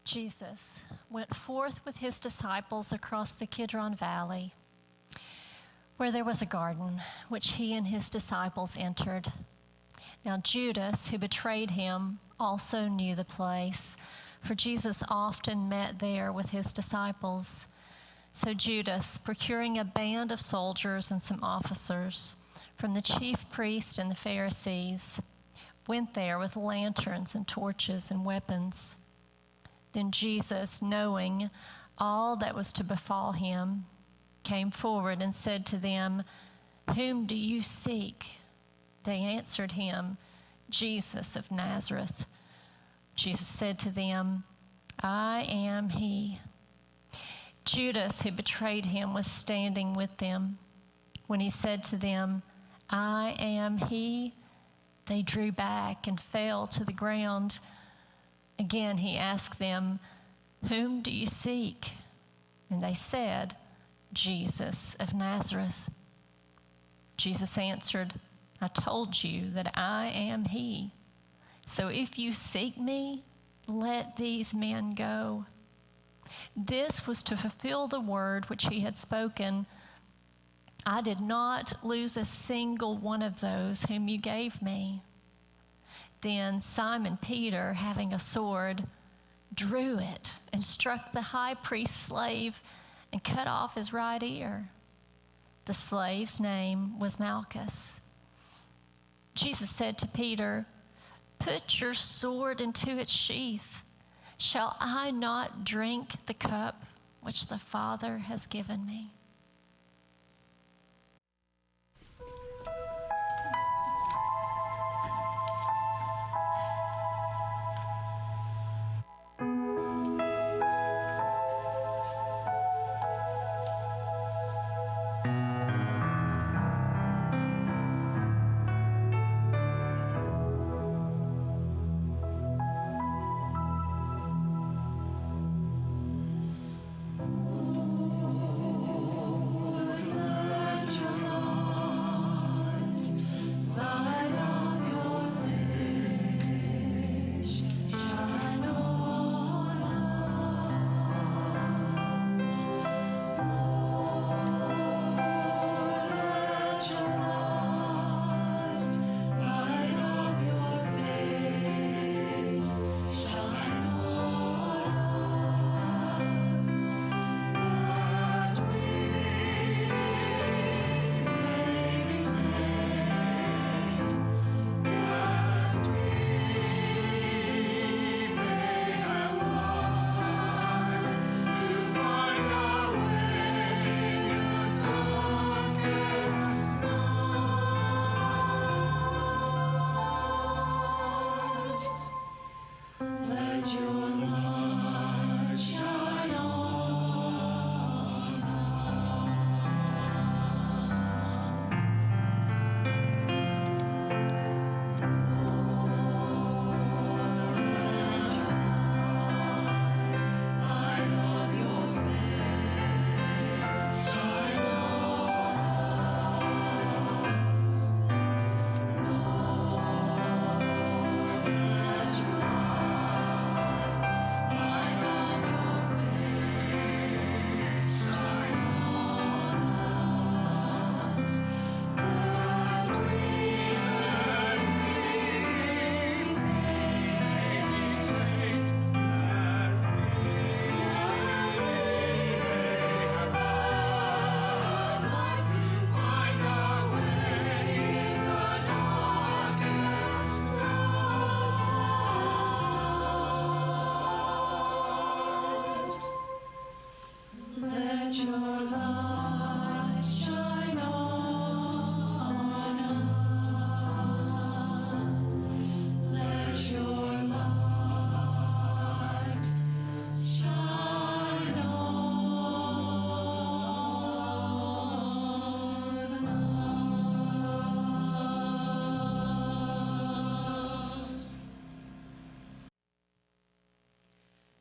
Jesus went forth with his disciples across the Kidron Valley, where there was a garden, which he and his disciples entered. Now Judas, who betrayed him, also knew the place, for Jesus often met there with his disciples. So Judas, procuring a band of soldiers and some officers from the chief priests and the Pharisees, went there with lanterns and torches and weapons. Then Jesus, knowing all that was to befall him, came forward and said to them, "Whom do you seek?" They answered him, "Jesus of Nazareth." Jesus said to them, "I am he." Judas, who betrayed him, was standing with them. When he said to them, "I am he," they drew back and fell to the ground. Again he asked them, "Whom do you seek?" And they said, "Jesus of Nazareth." Jesus answered, "I told you that I am he. So if you seek me, let these men go." This was to fulfill the word which he had spoken, "I did not lose a single one of those whom you gave me." Then Simon Peter, having a sword, drew it and struck the high priest's slave and cut off his right ear. The slave's name was Malchus. Jesus said to Peter, "Put your sword into its sheath. Shall I not drink the cup which the Father has given me?"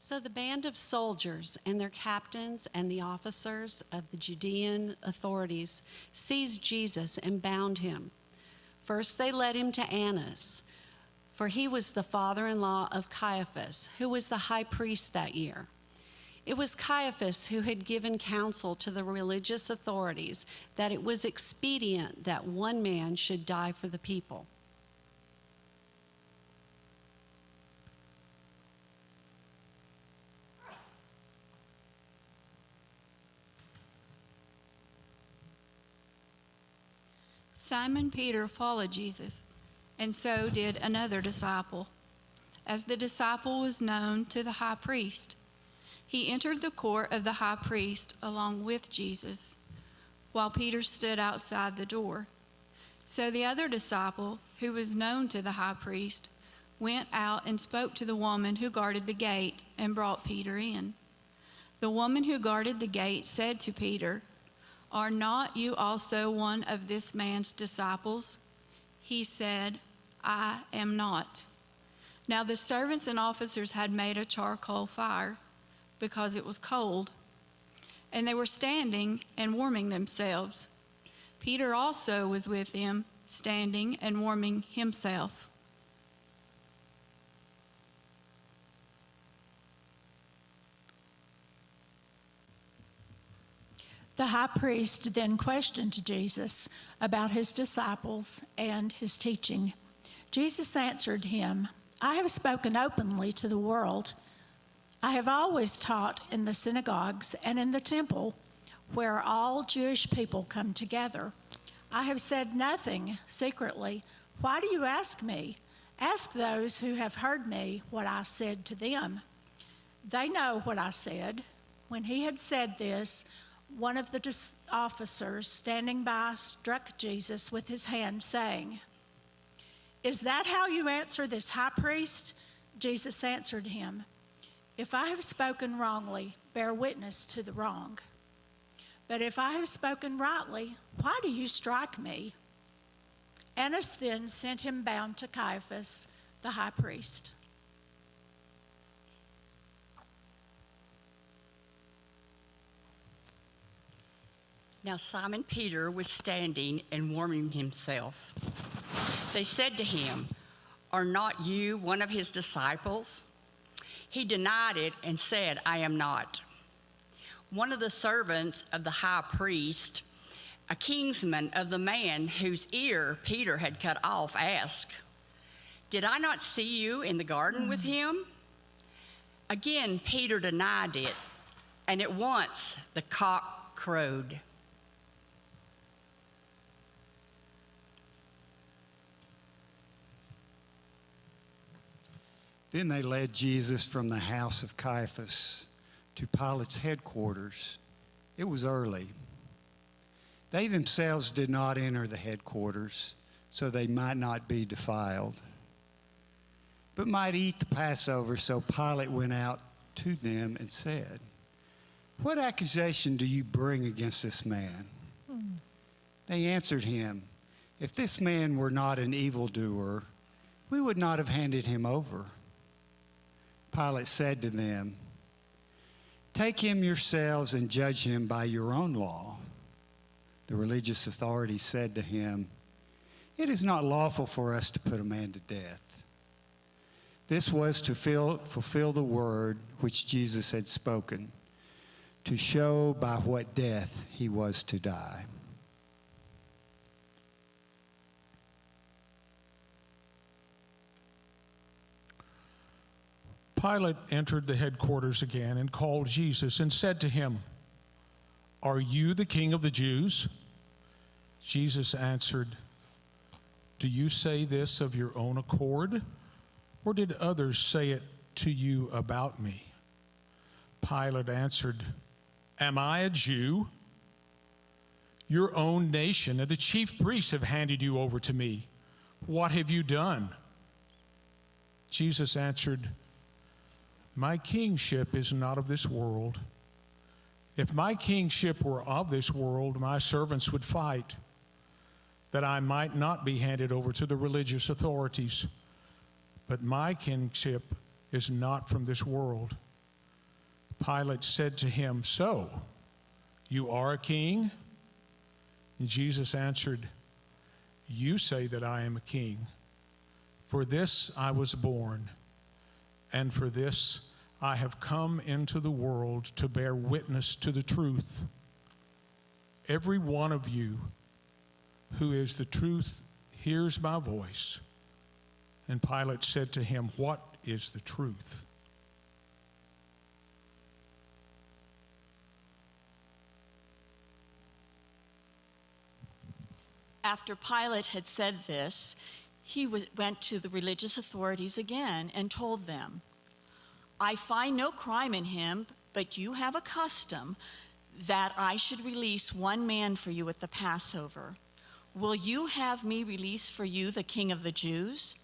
So the band of soldiers and their captains and the officers of the Judean authorities seized Jesus and bound him. First they led him to Annas, for he was the father-in-law of Caiaphas, who was the high priest that year. It was Caiaphas who had given counsel to the religious authorities that it was expedient that one man should die for the people. Simon Peter followed Jesus, and so did another disciple. As the disciple was known to the high priest, he entered the court of the high priest along with Jesus, while Peter stood outside the door. So the other disciple, who was known to the high priest, went out and spoke to the woman who guarded the gate and brought Peter in. The woman who guarded the gate said to Peter, "Are not you also one of this man's disciples?" He said, "I am not." Now the servants and officers had made a charcoal fire, because it was cold, and they were standing and warming themselves. Peter also was with them, standing and warming himself. The high priest then questioned Jesus about his disciples and his teaching. Jesus answered him, "I have spoken openly to the world. I have always taught in the synagogues and in the temple, where all Jewish people come together. I have said nothing secretly. Why do you ask me? Ask those who have heard me what I said to them. They know what I said." When he had said this, one of the officers standing by struck Jesus with his hand, saying, "Is that how you answer this high priest?" Jesus answered him, "If I have spoken wrongly, bear witness to the wrong. But if I have spoken rightly, why do you strike me?" Annas then sent him bound to Caiaphas, the high priest. Now Simon Peter was standing and warming himself. They said to him, "Are not you one of his disciples?" He denied it and said, "I am not." One of the servants of the high priest, a kinsman of the man whose ear Peter had cut off, asked, "Did I not see you in the garden with him?" Again, Peter denied it, and at once the cock crowed. Then they led Jesus from the house of Caiaphas to Pilate's headquarters. It was early. They themselves did not enter the headquarters, so they might not be defiled, but might eat the Passover. So Pilate went out to them and said, "What accusation do you bring against this man?" They answered him, "If this man were not an evildoer, we would not have handed him over." Pilate said to them, "Take him yourselves and judge him by your own law." The religious authorities said to him, "It is not lawful for us to put a man to death." This was to fulfill the word which Jesus had spoken, to show by what death he was to die. Pilate entered the headquarters again and called Jesus and said to him, "Are you the king of the Jews?" Jesus answered, "Do you say this of your own accord, or did others say it to you about me?" Pilate answered, "Am I a Jew? Your own nation and the chief priests have handed you over to me. What have you done?" Jesus answered, "My kingship is not of this world. If my kingship were of this world, my servants would fight, that I might not be handed over to the religious authorities. But my kingship is not from this world." Pilate said to him, "So, you are a king?" And Jesus answered, "You say that I am a king. For this I was born, and for this I have come into the world to bear witness to the truth. Every one of you who is the truth hears my voice." And Pilate said to him, "What is the truth?" After Pilate had said this, he went to the religious authorities again and told them, "I find no crime in him, but you have a custom that I should release one man for you at the Passover. Will you have me release for you the King of the Jews?"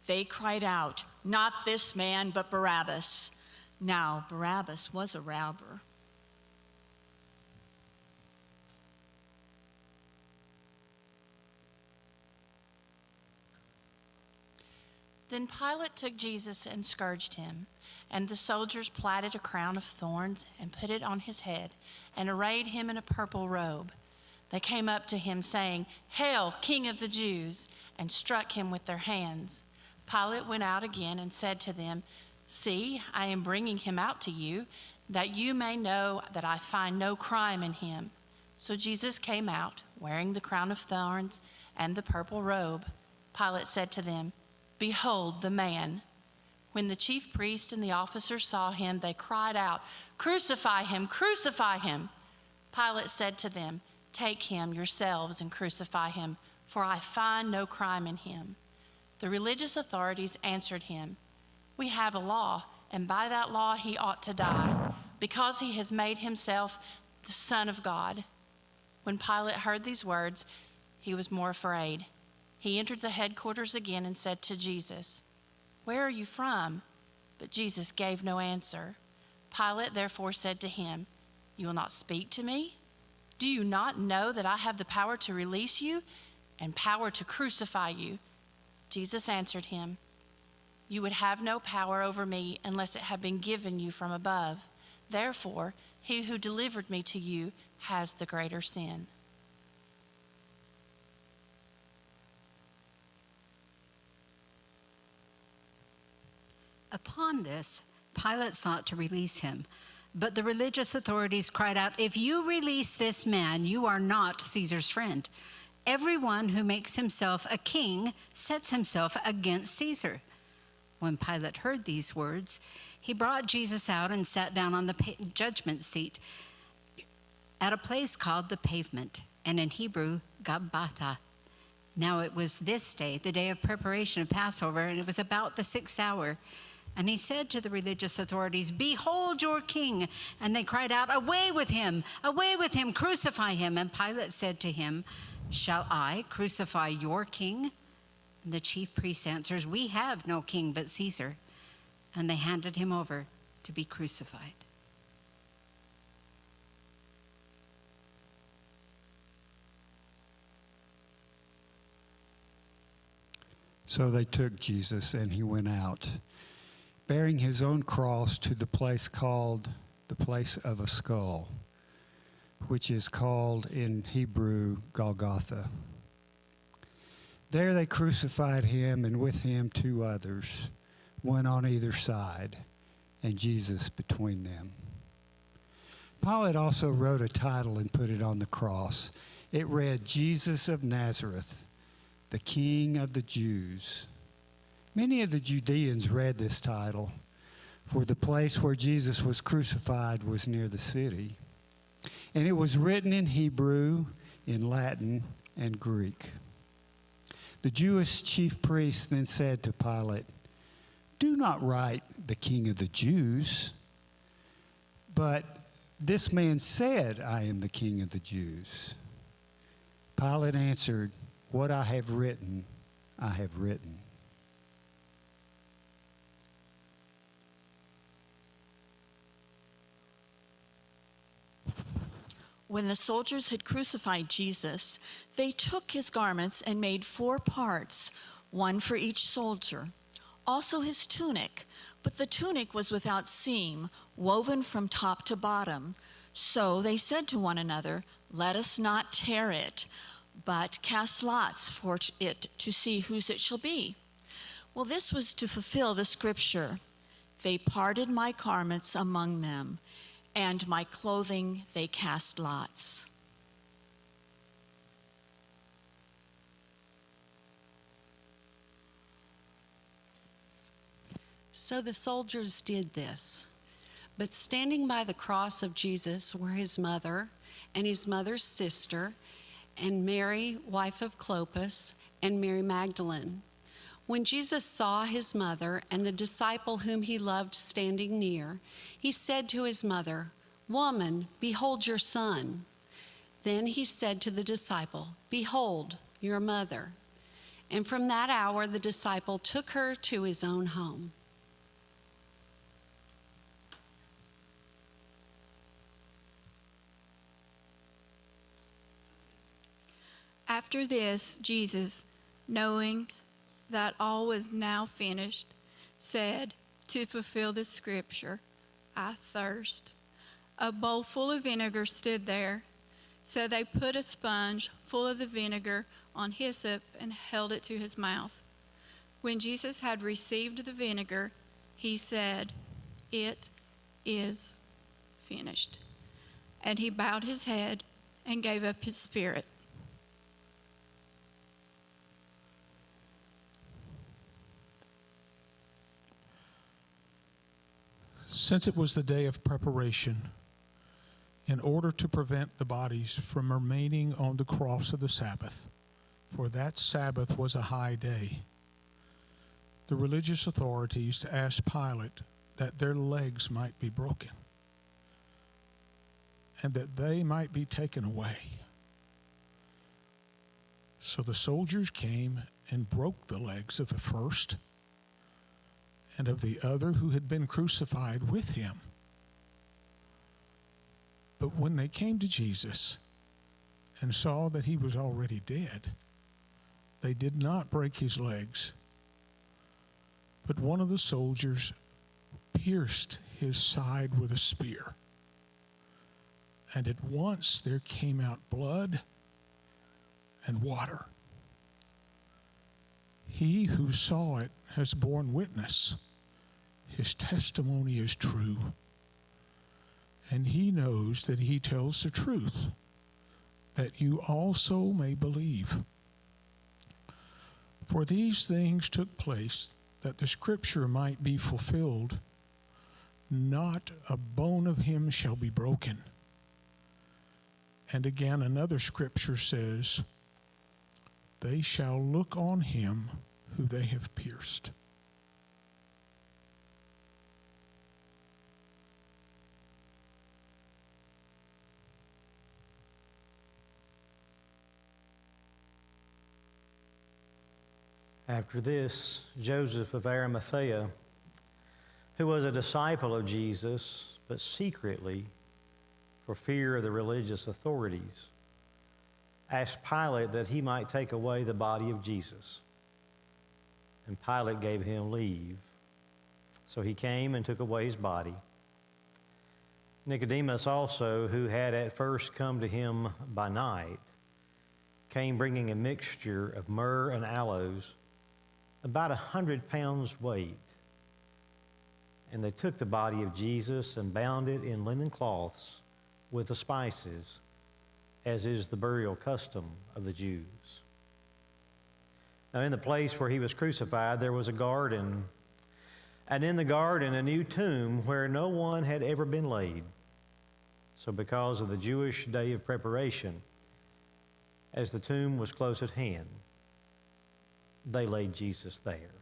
They cried out, "Not this man, but Barabbas." Now, Barabbas was a robber. Then Pilate took Jesus and scourged him, and the soldiers plaited a crown of thorns and put it on his head, and arrayed him in a purple robe. They came up to him, saying, "Hail, King of the Jews!" and struck him with their hands. Pilate went out again and said to them, "See, I am bringing him out to you, that you may know that I find no crime in him." So Jesus came out, wearing the crown of thorns and the purple robe. Pilate said to them, "Behold the man." When the chief priest and the officers saw him, they cried out, "Crucify him! Crucify him!" Pilate said to them, "Take him yourselves and crucify him, for I find no crime in him." The religious authorities answered him, "We have a law, and by that law he ought to die, because he has made himself the Son of God." When Pilate heard these words, he was more afraid. He entered the headquarters again and said to Jesus, "Where are you from?" But Jesus gave no answer. Pilate therefore said to him, "You will not speak to me? Do you not know that I have the power to release you and power to crucify you?" Jesus answered him, "You would have no power over me unless it had been given you from above. Therefore, he who delivered me to you has the greater sin." Upon this, Pilate sought to release him. But the religious authorities cried out, "If you release this man, you are not Caesar's friend. Everyone who makes himself a king sets himself against Caesar." When Pilate heard these words, he brought Jesus out and sat down on the judgment seat at a place called the Pavement, and in Hebrew, Gabbatha. Now it was this day, the day of preparation of Passover, and it was about the 6th hour. And he said to the religious authorities, "Behold your king." And they cried out, "Away with him! Away with him! Crucify him!" And Pilate said to him, "Shall I crucify your king?" And the chief priest answers, "We have no king but Caesar." And they handed him over to be crucified. So they took Jesus, and he went out, bearing his own cross, to the place called the place of a skull, which is called in Hebrew Golgotha. There they crucified him, and with him 2 others, one on either side, and Jesus between them. Pilate also wrote a title and put it on the cross. It read, "Jesus of Nazareth, the King of the Jews." Many of the Judeans read this title, for the place where Jesus was crucified was near the city. And it was written in Hebrew, in Latin, and Greek. The Jewish chief priest then said to Pilate, "Do not write the King of the Jews, but this man said, 'I am the King of the Jews.'" Pilate answered, "What I have written, I have written." When the soldiers had crucified Jesus, they took his garments and made 4 parts, one for each soldier. Also his tunic, but the tunic was without seam, woven from top to bottom. So they said to one another, "Let us not tear it, but cast lots for it to see whose it shall be." Well, this was to fulfill the scripture. They parted my garments among them, and my clothing they cast lots. So the soldiers did this. But standing by the cross of Jesus were his mother and his mother's sister, and Mary, wife of Clopas, and Mary Magdalene. When Jesus saw his mother and the disciple whom he loved standing near, he said to his mother, "Woman, behold your son." Then he said to the disciple, "Behold your mother." And from that hour the disciple took her to his own home. After this, Jesus, knowing that all was now finished, said, to fulfill the scripture, "I thirst." A bowl full of vinegar stood there. So they put a sponge full of the vinegar on hyssop and held it to his mouth. When Jesus had received the vinegar, he said, "It is finished." And he bowed his head and gave up his spirit. Since it was the day of preparation, in order to prevent the bodies from remaining on the cross of the Sabbath, for that Sabbath was a high day, the religious authorities asked Pilate that their legs might be broken and that they might be taken away. So the soldiers came and broke the legs of the first and of the other who had been crucified with him. But when they came to Jesus and saw that he was already dead, they did not break his legs. But one of the soldiers pierced his side with a spear, and at once there came out blood and water. He who saw it has borne witness. His testimony is true, and he knows that he tells the truth, that you also may believe. For these things took place that the scripture might be fulfilled, not a bone of him shall be broken. And again, another scripture says, they shall look on him who they have pierced. After this, Joseph of Arimathea, who was a disciple of Jesus, but secretly, for fear of the religious authorities, asked Pilate that he might take away the body of Jesus. And Pilate gave him leave. So he came and took away his body. Nicodemus also, who had at first come to him by night, came bringing a mixture of myrrh and aloes, about 100 pounds weight. And they took the body of Jesus and bound it in linen cloths with the spices, as is the burial custom of the Jews. Now in the place where he was crucified, there was a garden, and in the garden a new tomb where no one had ever been laid. So because of the Jewish day of preparation, as the tomb was close at hand, they laid Jesus there.